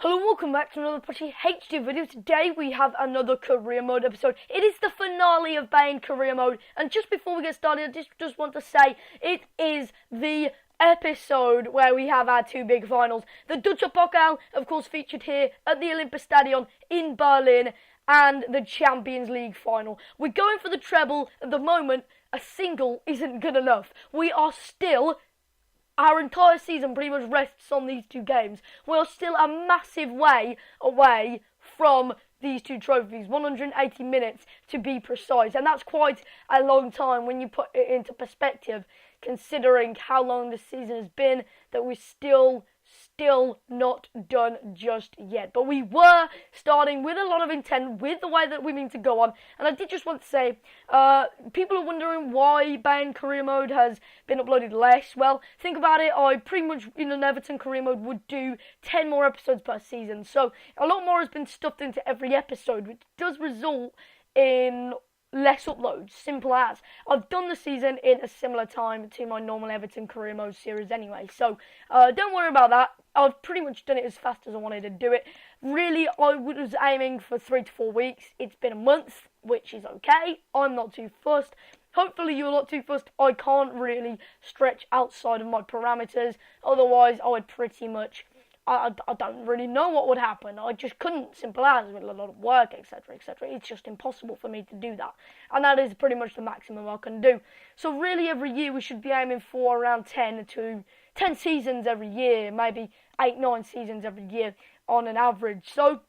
Hello and welcome back to another Pushy HD video. Today we have another career mode episode. It is the finale of Bayern career mode, and just before we get started, I just want to say it is the episode where we have our two big finals. The DFB Pokal, of course, featured here at the Olympiastadion in Berlin, and the Champions League final. We're going for the treble. At the moment, a single isn't good enough. We are still... Our entire season pretty much rests on these two games. We are still a massive way away from these two trophies, 180 minutes to be precise. And that's quite a long time when you put it into perspective, considering how long the season has been, that we're still not done just yet. But we were starting with a lot of intent with the way that we mean to go on. And I did just want to say, people are wondering why Bayern career mode has been uploaded less. Well, think about it. I pretty much, in an Everton career mode, would do 10 more episodes per season. So a lot more has been stuffed into every episode, which does result in less uploads, simple as. I've done the season in a similar time to my normal Everton career mode series anyway, so don't worry about that. I've pretty much done it as fast as I wanted to do it. Really, I was aiming for 3 to 4 weeks. It's been a month, which is okay. I'm not too fussed. Hopefully you're not too fussed. I can't really stretch outside of my parameters, otherwise I would pretty much... I don't really know what would happen. I just couldn't, simple as, with a lot of work, etc, etc. It's just impossible for me to do that. And that is pretty much the maximum I can do. So really every year we should be aiming for around 10 seasons every year, maybe 8, 9 seasons every year on an average. So,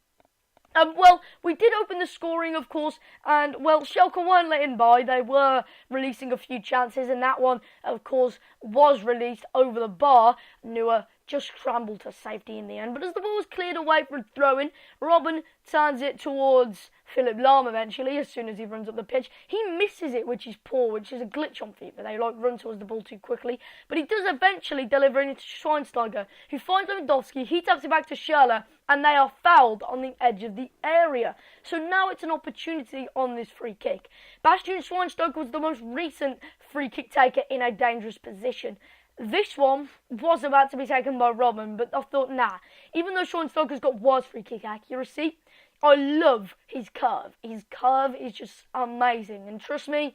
well, we did open the scoring, of course, and, well, Schalke weren't letting by. They were releasing a few chances, and that one, of course, was released over the bar. Neuer just scrambled to safety in the end. But as the ball was cleared away for a throw-in, Robben turns it towards Philipp Lahm eventually, as soon as he runs up the pitch. He misses it, which is poor, which is a glitch on FIFA. They run towards the ball too quickly. But he does eventually deliver it into Schweinsteiger, who finds Lewandowski. He taps it back to Schürrle, and they are fouled on the edge of the area. So now it's an opportunity on this free kick. Bastian Schweinsteiger was the most recent free kick taker in a dangerous position. This one was about to be taken by Robben, but I thought, nah. Even though Schweinsteiger's got worse free kick accuracy, I love his curve. His curve is just amazing. And trust me,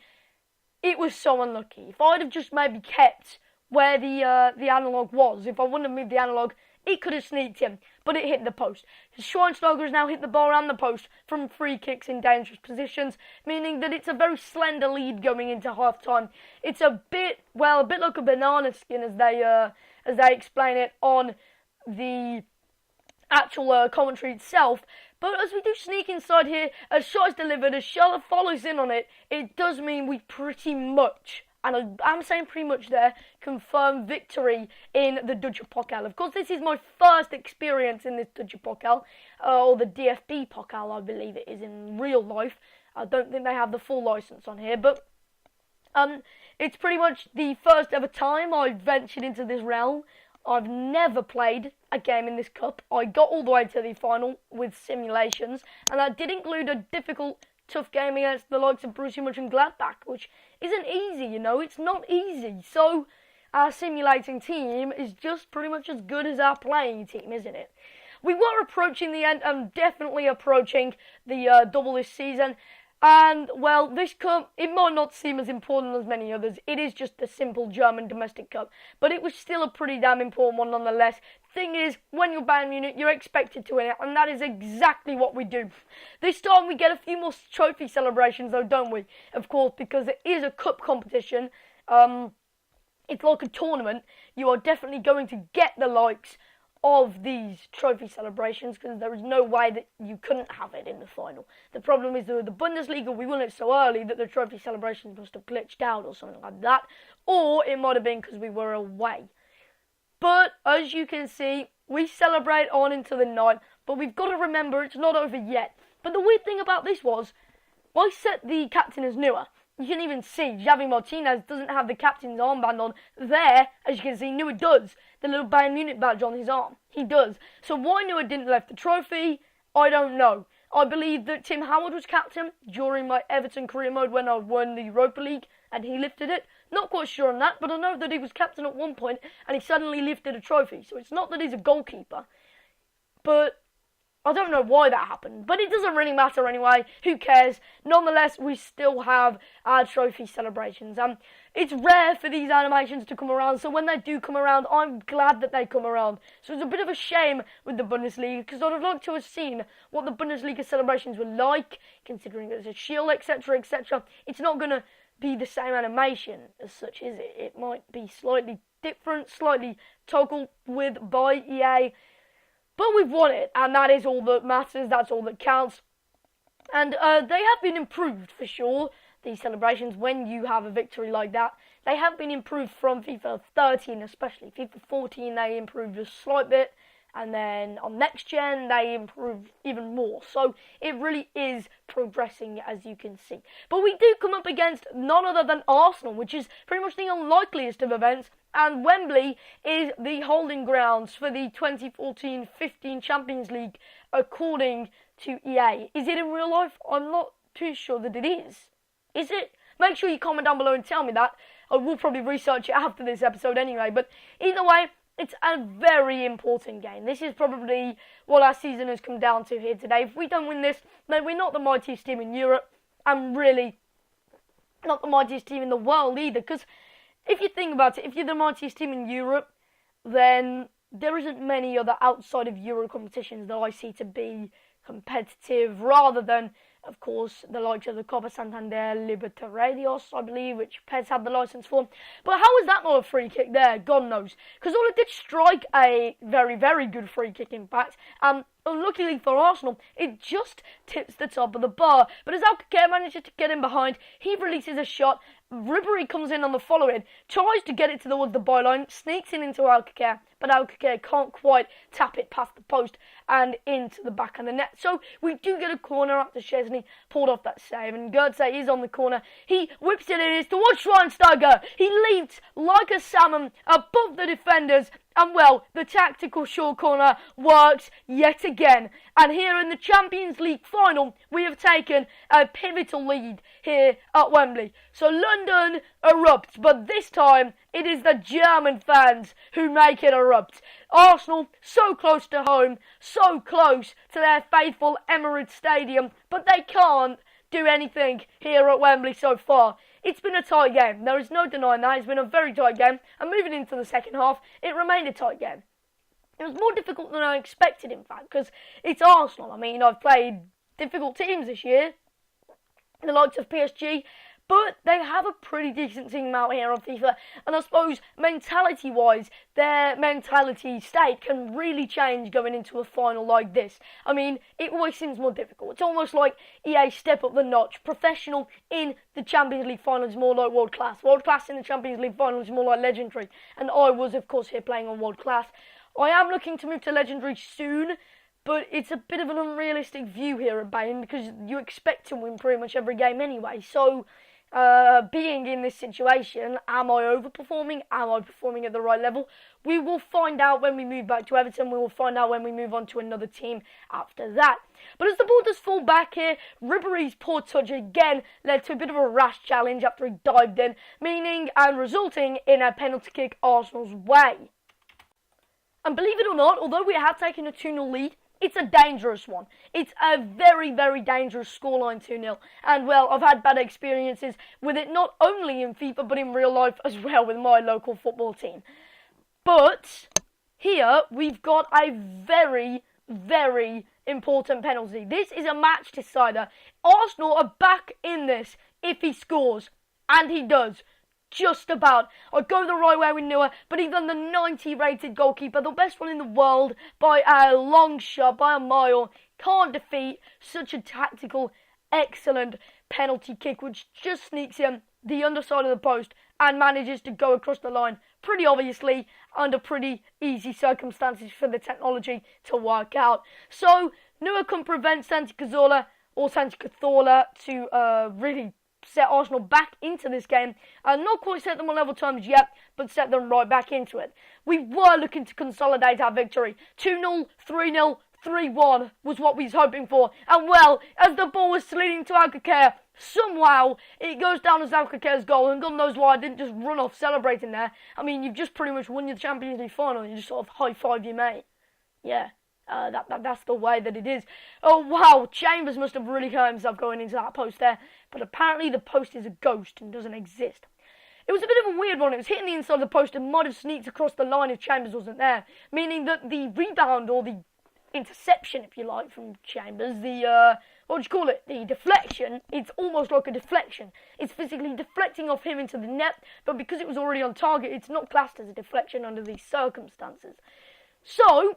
it was so unlucky. If I'd have just maybe kept where the analogue was, if I wouldn't have moved the analogue, it could have sneaked him, but it hit the post. Schweinsteiger has now hit the bar and the post from free kicks in dangerous positions, meaning that it's a very slender lead going into half-time. It's a bit like a banana skin, as they explain it on the actual commentary itself. But as we do sneak inside here, as shot is delivered, as Schürrle follows in on it, it does mean we pretty much, and I'm saying pretty much there, confirm victory in the DFB Pokal. Of course, this is my first experience in this DFB Pokal, or the DFB Pokal, I believe it is in real life. I don't think they have the full license on here, but it's pretty much the first ever time I've ventured into this realm. I've never played a game in this cup. I got all the way to the final with simulations, and that did include a difficult, tough game against the likes of Borussia Mönchengladbach, which isn't easy, you know, it's not easy. So our simulating team is just pretty much as good as our playing team, isn't it? We were approaching the end, definitely approaching the double this season. And, well, this cup, it might not seem as important as many others. It is just a simple German domestic cup. But it was still a pretty damn important one nonetheless. Thing is, when you're Bayern Munich, you're expected to win it. And that is exactly what we do. This time we get a few more trophy celebrations though, don't we? Of course, because it is a cup competition. It's like a tournament. You are definitely going to get the likes of these trophy celebrations, because there is no way that you couldn't have it in the final. The problem is that with the Bundesliga, we won it so early that the trophy celebrations must have glitched out or something like that, or it might have been because we were away. But as you can see, we celebrate on into the night, but we've got to remember it's not over yet. But the weird thing about this was, I set the captain as Neuer. You can even see Javi Martinez doesn't have the captain's armband on. There, as you can see, Neuer does. The little Bayern Munich badge on his arm. He does. So why Neuer didn't lift the trophy, I don't know. I believe that Tim Howard was captain during my Everton career mode when I won the Europa League and he lifted it. Not quite sure on that, but I know that he was captain at one point and he suddenly lifted a trophy. So it's not that he's a goalkeeper. But I don't know why that happened, but it doesn't really matter anyway. Who cares? Nonetheless, we still have our trophy celebrations. It's rare for these animations to come around, so when they do come around, I'm glad that they come around. So it's a bit of a shame with the Bundesliga, because I'd have liked to have seen what the Bundesliga celebrations were like, considering there's a shield, etc., etc. It's not going to be the same animation as such, is it? It might be slightly different, slightly toggled with by EA. But we've won it, and that is all that matters, that's all that counts. And they have been improved, for sure, these celebrations, when you have a victory like that. They have been improved from FIFA 13 especially. FIFA 14 they improved a slight bit, and then on next gen they improved even more. So it really is progressing, as you can see. But we do come up against none other than Arsenal, which is pretty much the unlikeliest of events. And Wembley is the holding grounds for the 2014-15 Champions League, according to EA. Is it in real life? I'm not too sure that it is. Is it? Make sure you comment down below and tell me that. I will probably research it after this episode anyway. But either way, it's a very important game. This is probably what our season has come down to here today. If we don't win this, then we're not the mightiest team in Europe. And really, not the mightiest team in the world either. Because if you think about it, if you're the mightiest team in Europe, then there isn't many other outside of Euro competitions that I see to be competitive, rather than, of course, the likes of the Copa Santander Libertadores, I believe, which Pez had the license for. But how is that not a free kick there? God knows. Because all it did strike a very, very good free kick, in fact. Unluckily for Arsenal, it just tips the top of the bar. But as Alcacer manages to get in behind, he releases a shot. Ribery comes in on the follow-in, tries to get it towards the byline, sneaks in into Alcacer, but Alcacer can't quite tap it past the post and into the back of the net. So we do get a corner after Szczesny pulled off that save, and Goetze is on the corner. He whips it in, it's towards Schweinsteiger. He leaps like a salmon above the defenders, and well, the tactical short corner works yet again. And here in the Champions League final, we have taken a pivotal lead here at Wembley. So London erupts, but this time it is the German fans who make it erupt. Arsenal so close to home, so close to their faithful Emirates Stadium, but they can't do anything here at Wembley so far. It's been a tight game. There is no denying that. It's been a very tight game. And moving into the second half, it remained a tight game. It was more difficult than I expected, in fact, because it's Arsenal. I mean, I've played difficult teams this year, the likes of PSG, but they have a pretty decent team out here on FIFA, and I suppose mentality-wise, their mentality state can really change going into a final like this. I mean, it always seems more difficult. It's almost like EA step up the notch. Professional in the Champions League final is more like world class. World class in the Champions League final is more like legendary. And I was, of course, here playing on world class. I am looking to move to legendary soon, but it's a bit of an unrealistic view here at Bayern, because you expect to win pretty much every game anyway. So being in this situation, am I overperforming? Am I performing at the right level? We will find out when we move back to Everton. We will find out when we move on to another team after that. But as the ball does fall back here, Ribery's poor touch again led to a bit of a rash challenge after he dived in, meaning and resulting in a penalty kick Arsenal's way. And believe it or not, although we have taken a 2-0 lead, it's a dangerous one. It's a very, very dangerous scoreline, 2-0. And, well, I've had bad experiences with it, not only in FIFA, but in real life as well with my local football team. But here, we've got a very, very important penalty. This is a match decider. Arsenal are back in this if he scores. And he does. Just about. I go the right way with Neuer, but even the 90 rated goalkeeper, the best one in the world, by a long shot, by a mile, can't defeat such a tactical, excellent penalty kick, which just sneaks in the underside of the post and manages to go across the line, pretty obviously, under pretty easy circumstances for the technology to work out. So, Neuer can prevent Santi Cazorla to really set Arsenal back into this game. Not quite set them on level terms yet, but set them right back into it. We were looking to consolidate our victory. 2-0, 3-0, 3-1 was what we was hoping for. And well, as the ball was sliding to Alcacer, somehow it goes down as Alcacer's goal, and God knows why I didn't just run off celebrating there. I mean, you've just pretty much won your Champions League final and you just sort of high-five your mate. Yeah. That's the way that it is. Oh wow, Chambers must have really hurt himself going into that post there. But apparently the post is a ghost and doesn't exist. It was a bit of a weird one. It was hitting the inside of the post and might have sneaked across the line if Chambers wasn't there. Meaning that the rebound, or the interception, if you like, from Chambers, what do you call it? The deflection, it's almost like a deflection. It's physically deflecting off him into the net, but because it was already on target, it's not classed as a deflection under these circumstances. So,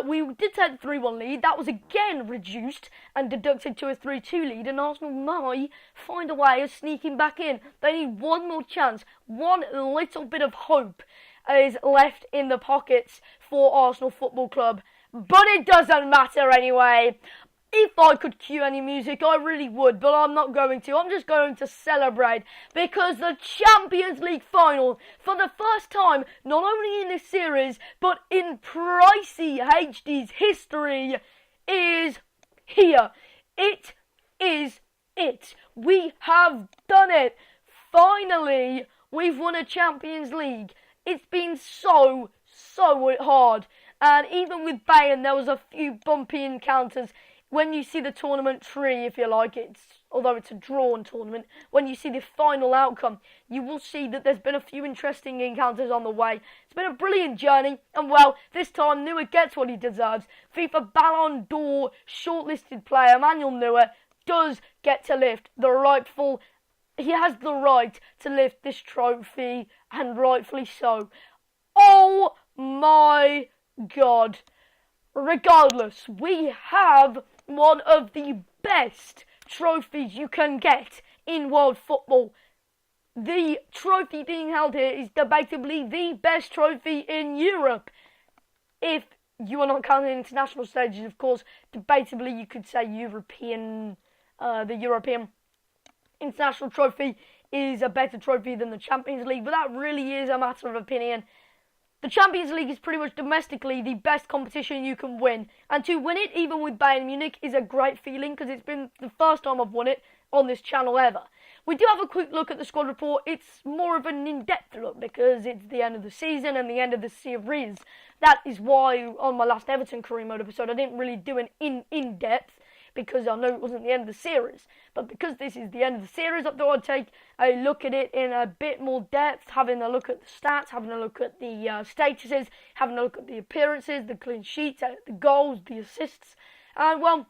we did take the 3-1 lead. That was again reduced and deducted to a 3-2 lead, and Arsenal might find a way of sneaking back in. They need one more chance. One little bit of hope is left in the pockets for Arsenal Football Club. But it doesn't matter anyway. If I could cue any music, I really would, but I'm not going to. I'm just going to celebrate, because the Champions League final, for the first time, not only in this series, but in Pricey HD's history, is here. It is it. We have done it. Finally, we've won a Champions League. It's been so hard. And even with Bayern, there was a few bumpy encounters. When you see the tournament tree, if you like, although it's a drawn tournament, when you see the final outcome, you will see that there's been a few interesting encounters on the way. It's been a brilliant journey, and well, this time Neuer gets what he deserves. FIFA Ballon d'Or shortlisted player Manuel Neuer does get to lift the rightful. He has the right to lift this trophy, and rightfully so. Oh my God. Regardless, we have one of the best trophies you can get in world football. The trophy being held here is debatably the best trophy in Europe. If you are not counting international stages, of course, debatably you could say the European international trophy is a better trophy than the Champions League, but that really is a matter of opinion. The Champions League is pretty much domestically the best competition you can win. And to win it, even with Bayern Munich, is a great feeling, because it's been the first time I've won it on this channel ever. We do have a quick look at the squad report. It's more of an in-depth look, because it's the end of the season and the end of the series. That is why on my last Everton career mode episode, I didn't really do an in-depth, because I know it wasn't the end of the series. But because this is the end of the series, I thought I'd take a look at it in a bit more depth, having a look at the stats, having a look at the statuses, having a look at the appearances, the clean sheets, the goals, the assists. And, well,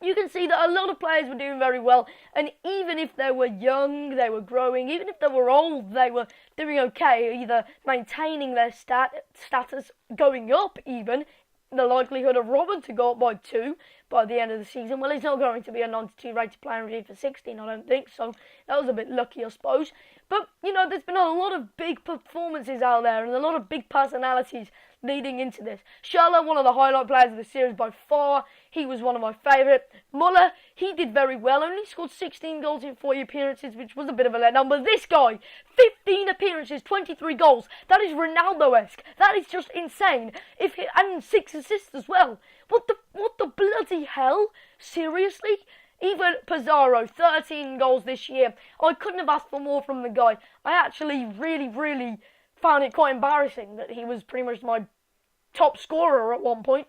you can see that a lot of players were doing very well. And even if they were young, they were growing. Even if they were old, they were doing okay, either maintaining their status, going up even. The likelihood of Robin to go up by 2 by the end of the season. Well, he's not going to be a 92 rated player in FIFA 16, I don't think, so that was a bit lucky, I suppose. But, you know, there's been a lot of big performances out there and a lot of big personalities leading into this. Schürrle, one of the highlight players of the series by far. He was one of my favourite. Muller, he did very well. Only scored 16 goals in 40 appearances, which was a bit of a letdown. But this guy, 15 appearances, 23 goals. That is Ronaldo-esque. That is just insane. And 6 assists as well. What the bloody hell? Seriously? Even Pizarro, 13 goals this year. I couldn't have asked for more from the guy. I actually really found it quite embarrassing that he was pretty much my top scorer at one point.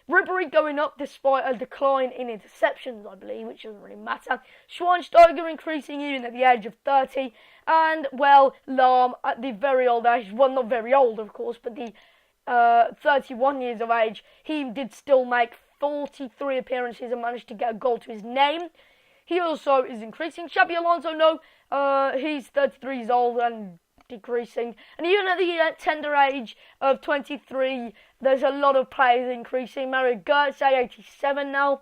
Ribery going up despite a decline in interceptions, I believe, which doesn't really matter. Schweinsteiger increasing even at the age of 30. And, well, Lahm at the very old age, well, not very old, of course, but the 31 years of age, he did still make 43 appearances and managed to get a goal to his name. He also is increasing. Xabi Alonso, no, he's 33 years old and decreasing. And even at the tender age of 23, there's a lot of players increasing. Mario Götze, 87 now.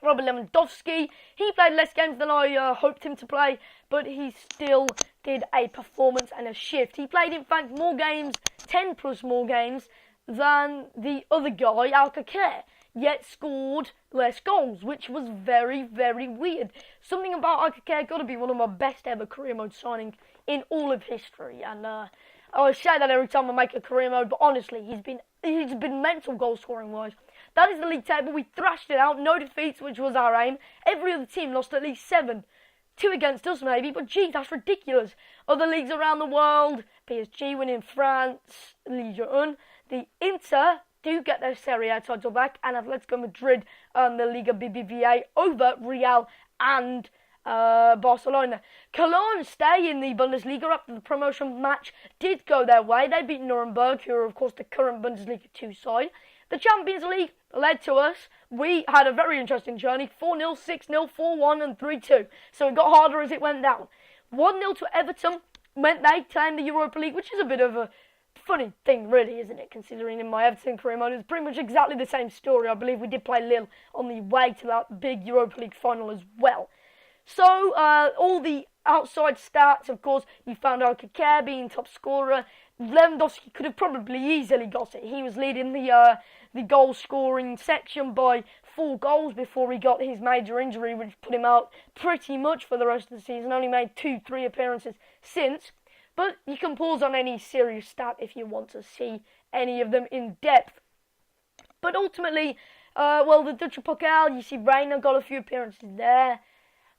Robert Lewandowski, he played less games than I hoped him to play, but he still did a performance and a shift. He played, in fact, more games, 10 plus more games, than the other guy, Alcacer, yet scored less goals, which was very weird. Something about Alcacer got to be one of my best ever career mode signings in all of history, and I say that every time I make a career mode, but honestly, he's been mental goal scoring wise. That is the league table. We thrashed it out, no defeats, which was our aim. Every other team lost at least 7. 2 against us maybe, but gee, that's ridiculous. Other leagues around the world, PSG winning France, Ligue 1, the Inter do get their Serie A title back, and Atletico Madrid the Liga BBVA over Real and Barcelona. Cologne stay in the Bundesliga after the promotion match did go their way. They beat Nuremberg, who are of course the current Bundesliga 2 side. The Champions League led to us. We had a very interesting journey. 4-0, 6-0, 4-1 and 3-2. So it got harder as it went down. 1-0 to Everton meant they claimed the Europa League, which is a bit of a funny thing, really, isn't it? Considering in my Everton career mode, it's pretty much exactly the same story. I believe we did play Lille on the way to that big Europa League final as well. So, all the outside stats, of course, you found out Kake being top scorer. Lewandowski could have probably easily got it. He was leading the goal-scoring section by 4 goals before he got his major injury, which put him out pretty much for the rest of the season. Only made 2-3 appearances since. But you can pause on any serious stat if you want to see any of them in depth. But ultimately, the Dutch Pokal, you see Reina got a few appearances there.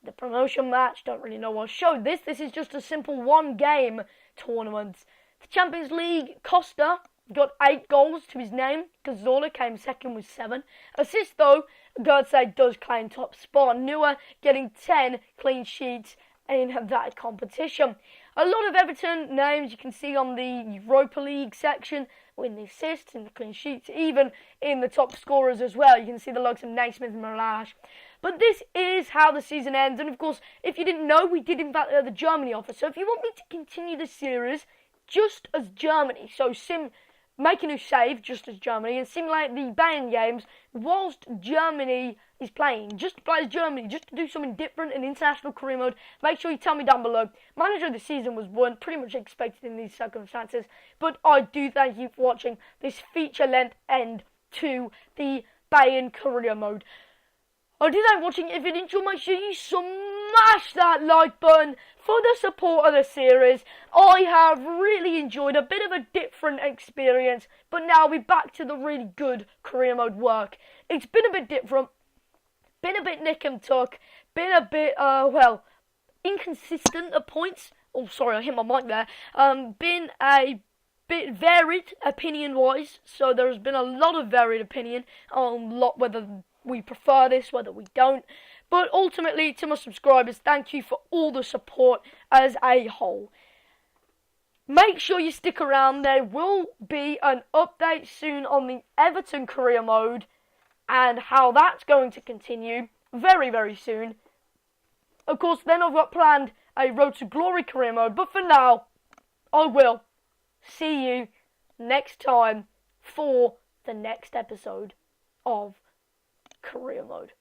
The promotion match, don't really know what showed this. This is just a simple 1-game tournament. The Champions League, Costa got 8 goals to his name. Cazorla came second with 7. Assists, though, Götze does claim top spot. Neuer getting 10 clean sheets in that competition. A lot of Everton names you can see on the Europa League section, in the assists, in the clean sheets, even in the top scorers as well. You can see the likes of Naismith and Mirage. But this is how the season ends. And of course, if you didn't know, we did in fact the Germany offer. So if you want me to continue the series just as Germany, so make a new save just as Germany and simulate the Bayern games whilst Germany is playing. Just to play as Germany, just to do something different in international career mode. Make sure you tell me down below. Manager of the season was one, pretty much expected in these circumstances. But I do thank you for watching this feature-length end to the Bayern career mode. I do thank you for watching. If you enjoyed, make sure you smash that like button for the support of the series. I have really enjoyed a bit of a different experience, but now we're back to the really good career mode work. It's been a bit different, been a bit nick and tuck, been a bit, inconsistent at points. Oh, sorry, I hit my mic there. Been a bit varied opinion-wise, so there has been a lot of varied opinion on whether we prefer this, whether we don't. But ultimately, to my subscribers, thank you for all the support as a whole. Make sure you stick around. There will be an update soon on the Everton career mode and how that's going to continue very, very soon. Of course, then I've got planned a Road to Glory career mode. But for now, I will see you next time for the next episode of career mode.